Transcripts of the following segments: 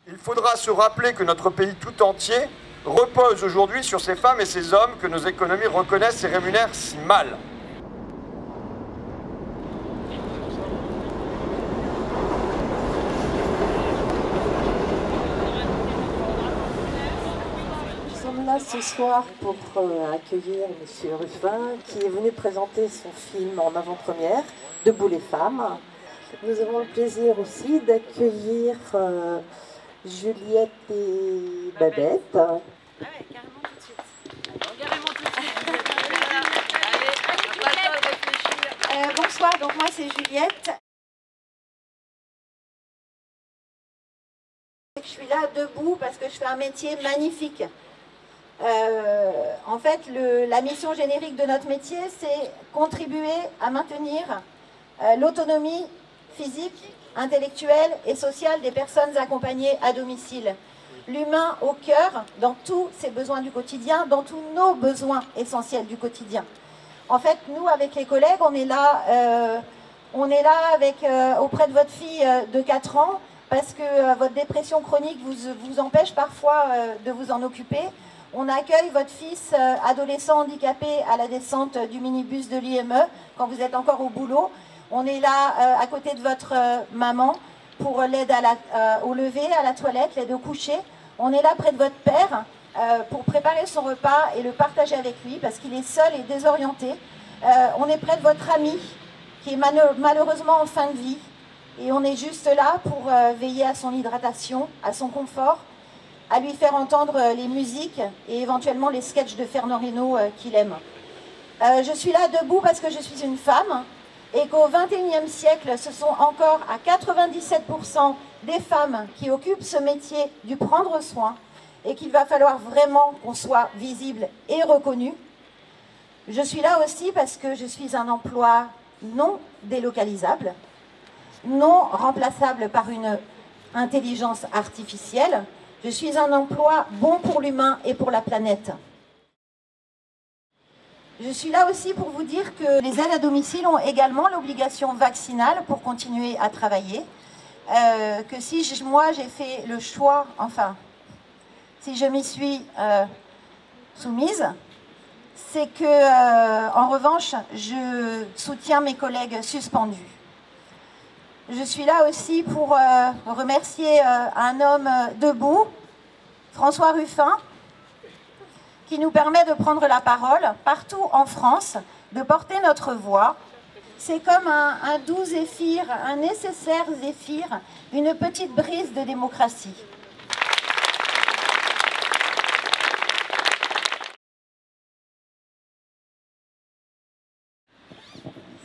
Il faudra se rappeler que notre pays tout entier repose aujourd'hui sur ces femmes et ces hommes que nos économies reconnaissent et rémunèrent si mal. Nous sommes là ce soir pour accueillir M. Ruffin qui est venu présenter son film en avant-première, Debout les femmes. Nous avons le plaisir aussi d'accueillir Juliette et Babette. Ah ouais, carrément tout de suite. Carrément tout de suite. Bonsoir, donc moi c'est Juliette. Je suis là debout parce que je fais un métier magnifique. En fait, la mission générique de notre métier, c'est contribuer à maintenir l'autonomie physique, intellectuelle et sociale des personnes accompagnées à domicile. L'humain au cœur dans tous ses besoins du quotidien, dans tous nos besoins essentiels du quotidien. En fait, nous, avec les collègues, on est là avec, auprès de votre fille de 4 ans parce que votre dépression chronique vous empêche parfois de vous en occuper. On accueille votre fils adolescent handicapé à la descente du minibus de l'IME quand vous êtes encore au boulot. On est là à côté de votre maman pour l'aide au lever, à la toilette, l'aide au coucher. On est là près de votre père pour préparer son repas et le partager avec lui parce qu'il est seul et désorienté. On est près de votre ami qui est malheureusement en fin de vie. Et on est juste là pour veiller à son hydratation, à son confort, à lui faire entendre les musiques et éventuellement les sketchs de Fernand Reynaud qu'il aime. Je suis là debout parce que je suis une femme et qu'au XXIe siècle, ce sont encore à 97% des femmes qui occupent ce métier du prendre soin et qu'il va falloir vraiment qu'on soit visible et reconnu. Je suis là aussi parce que je suis un emploi non délocalisable, non remplaçable par une intelligence artificielle. Je suis un emploi bon pour l'humain et pour la planète. Je suis là aussi pour vous dire que les aides à domicile ont également l'obligation vaccinale pour continuer à travailler. Que si moi j'ai fait le choix, enfin, si je m'y suis soumise, c'est que, en revanche, je soutiens mes collègues suspendus. Je suis là aussi pour remercier un homme debout, François Ruffin, qui nous permet de prendre la parole partout en France, de porter notre voix. C'est comme un doux zéphyr, un nécessaire zéphyr, une petite brise de démocratie.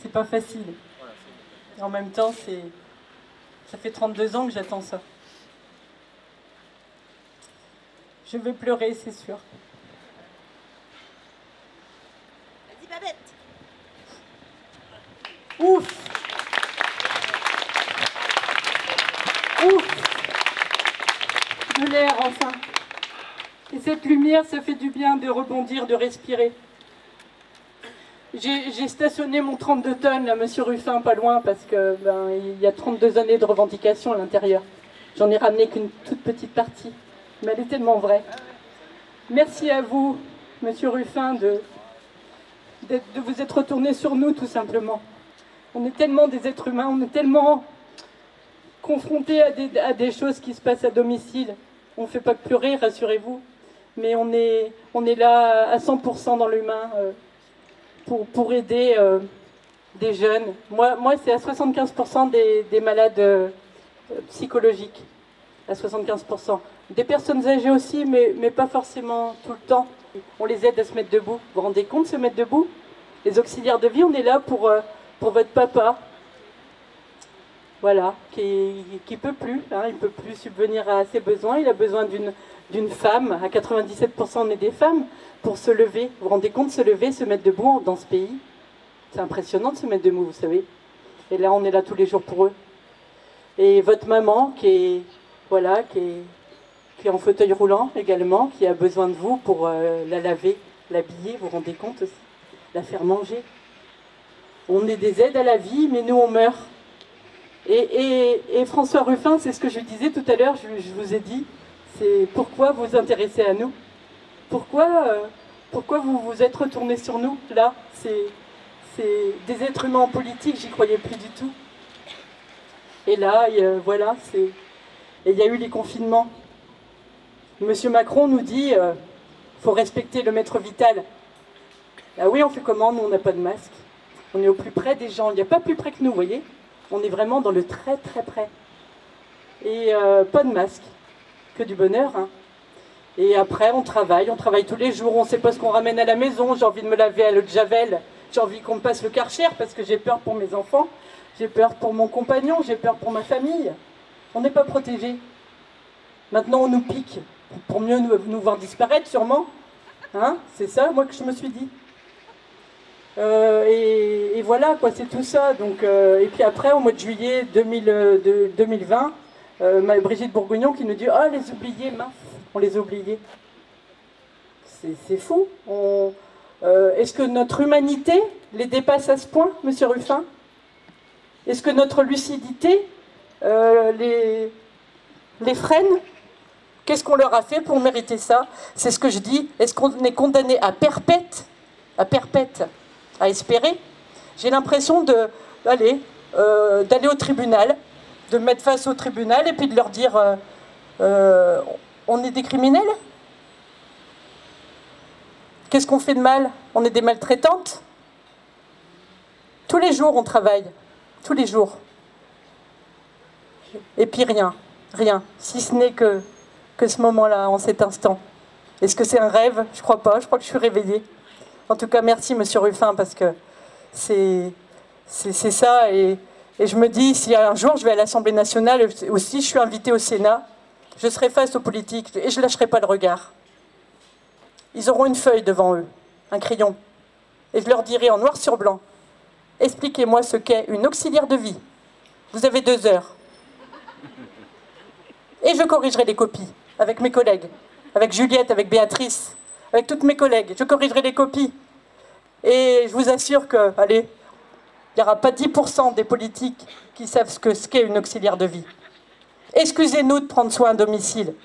C'est pas facile. En même temps, ça fait 32 ans que j'attends ça. Je vais pleurer, c'est sûr. Vas-y, Babette. Ouf! Ouf! De l'air, enfin. Et cette lumière, ça fait du bien de rebondir, de respirer. J'ai stationné mon 32 tonnes, là, monsieur Ruffin, pas loin, parce que il y a 32 années de revendication à l'intérieur. J'en ai ramené qu'une toute petite partie, mais elle est tellement vraie. Merci à vous, monsieur Ruffin, de vous être retourné sur nous, tout simplement. On est tellement des êtres humains, on est tellement confrontés à des choses qui se passent à domicile. On ne fait pas que pleurer, rassurez-vous, mais on est là à 100% dans l'humain. Pour aider des jeunes. Moi c'est à 75% des malades psychologiques, à 75%. Des personnes âgées aussi, mais pas forcément tout le temps. On les aide à se mettre debout. Vous vous rendez compte, se mettre debout? Les auxiliaires de vie, on est là pour votre papa, voilà, qui peut plus, hein, il peut plus subvenir à ses besoins. Il a besoin d'une femme, à 97% on est des femmes, pour se lever. Vous vous rendez compte, se lever, se mettre debout dans ce pays? C'est impressionnant de se mettre debout, vous savez. Et là, on est là tous les jours pour eux. Et votre maman, qui est en fauteuil roulant également, qui a besoin de vous pour la laver, l'habiller, vous vous rendez compte aussi? La faire manger. On est des aides à la vie, mais nous, on meurt. Et François Ruffin, c'est ce que je disais tout à l'heure, je vous ai dit, c'est pourquoi vous vous intéressez à nous. Pourquoi vous vous êtes retourné sur nous, là? C'est des êtres humains en politique, j'y croyais plus du tout. Et là, voilà, et il y a eu les confinements. Monsieur Macron nous dit, faut respecter le maître vital. Ah oui, on fait comment? Nous, on n'a pas de masque. On est au plus près des gens. Il n'y a pas plus près que nous, vous voyez? On est vraiment dans le très très près. Et pas de masque. Que du bonheur, hein. Et après, on travaille tous les jours. On ne sait pas ce qu'on ramène à la maison. J'ai envie de me laver à l'eau de Javel. J'ai envie qu'on me passe le Karcher parce que j'ai peur pour mes enfants. J'ai peur pour mon compagnon. J'ai peur pour ma famille. On n'est pas protégés. Maintenant, on nous pique. Pour mieux nous voir disparaître, sûrement. Hein? C'est ça, moi, que je me suis dit. Et voilà, quoi, c'est tout ça. Donc, et puis après, au mois de juillet 2020, Brigitte Bourguignon qui nous dit « Ah, les oubliés, mince, on les a oubliés. » C'est fou. Est-ce que notre humanité les dépasse à ce point, monsieur Ruffin? Est-ce que notre lucidité les freine? Qu'est-ce qu'on leur a fait pour mériter ça? C'est ce que je dis. Est-ce qu'on est condamné à perpète, à espérer? J'ai l'impression d'aller au tribunal, de me mettre face au tribunal et puis de leur dire on est des criminels? Qu'est-ce qu'on fait de mal? On est des maltraitantes? Tous les jours on travaille, tous les jours. Et puis rien, si ce n'est que ce moment-là, en cet instant. Est-ce que c'est un rêve? Je crois pas, je crois que je suis réveillée. En tout cas, merci monsieur Ruffin, parce que c'est ça. Et je me dis, si un jour je vais à l'Assemblée nationale, aussi je suis invitée au Sénat, je serai face aux politiques et je ne lâcherai pas le regard. Ils auront une feuille devant eux, un crayon. Et je leur dirai en noir sur blanc, expliquez-moi ce qu'est une auxiliaire de vie. Vous avez 2 heures. Et je corrigerai les copies avec mes collègues, avec Juliette, avec Béatrice, avec toutes mes collègues. Je corrigerai les copies. Et je vous assure que, allez, il n'y aura pas 10% des politiques qui savent ce qu'est une auxiliaire de vie. Excusez-nous de prendre soin à domicile.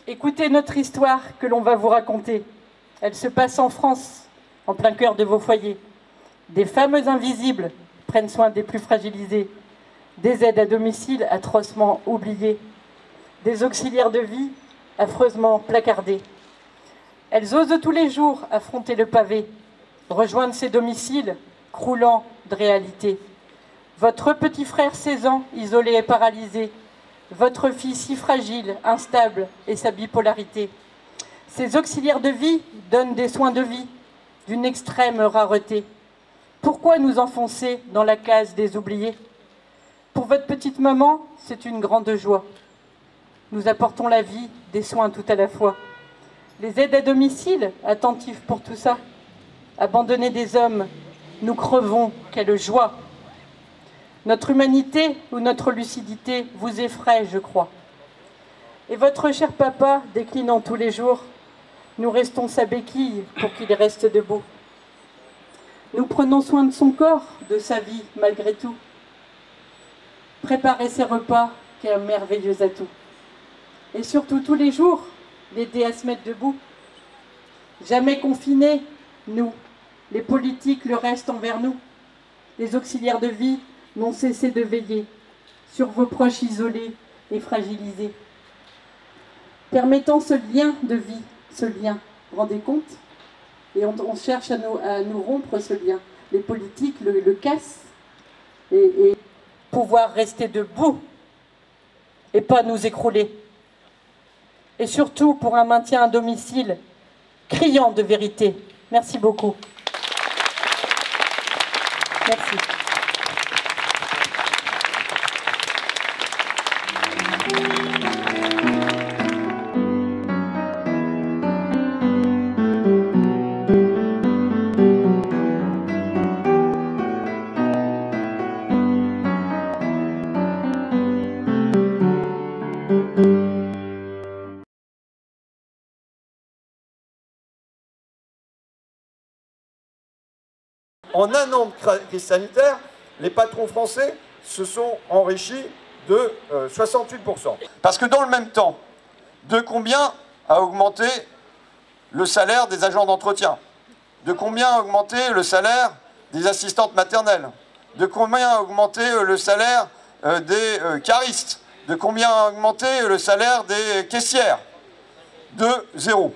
Écoutez notre histoire que l'on va vous raconter. Elle se passe en France, en plein cœur de vos foyers. Des femmes invisibles prennent soin des plus fragilisés. Des aides à domicile atrocement oubliées. Des auxiliaires de vie affreusement placardés. Elles osent tous les jours affronter le pavé, rejoindre ces domiciles croulants de réalité. Votre petit frère 16 ans, isolé et paralysé. Votre fille si fragile, instable et sa bipolarité. Ces auxiliaires de vie donnent des soins de vie d'une extrême rareté. Pourquoi nous enfoncer dans la case des oubliés? Pour votre petite maman, c'est une grande joie. Nous apportons la vie, des soins tout à la fois. Les aides à domicile, attentifs pour tout ça. Abandonner des hommes, nous crevons, quelle joie. Notre humanité ou notre lucidité vous effraie, je crois. Et votre cher papa, déclinant tous les jours, nous restons sa béquille pour qu'il reste debout. Nous prenons soin de son corps, de sa vie, malgré tout. Préparer ses repas, quel merveilleux atout. Et surtout, tous les jours, l'aider à se mettre debout. Jamais confinés, nous, les politiques le restent envers nous. Les auxiliaires de vie n'ont cessé de veiller sur vos proches isolés et fragilisés. Permettant ce lien de vie, ce lien, vous vous rendez compte? Et on cherche à nous rompre ce lien. Les politiques le cassent et pouvoir rester debout et pas nous écrouler. Et surtout pour un maintien à domicile criant de vérité. Merci beaucoup. Merci. En un an de crise sanitaire, les patrons français se sont enrichis de 68%. Parce que dans le même temps, de combien a augmenté le salaire des agents d'entretien? De combien a augmenté le salaire des assistantes maternelles? De combien a augmenté le salaire des caristes? De combien a augmenté le salaire des caissières? De 0.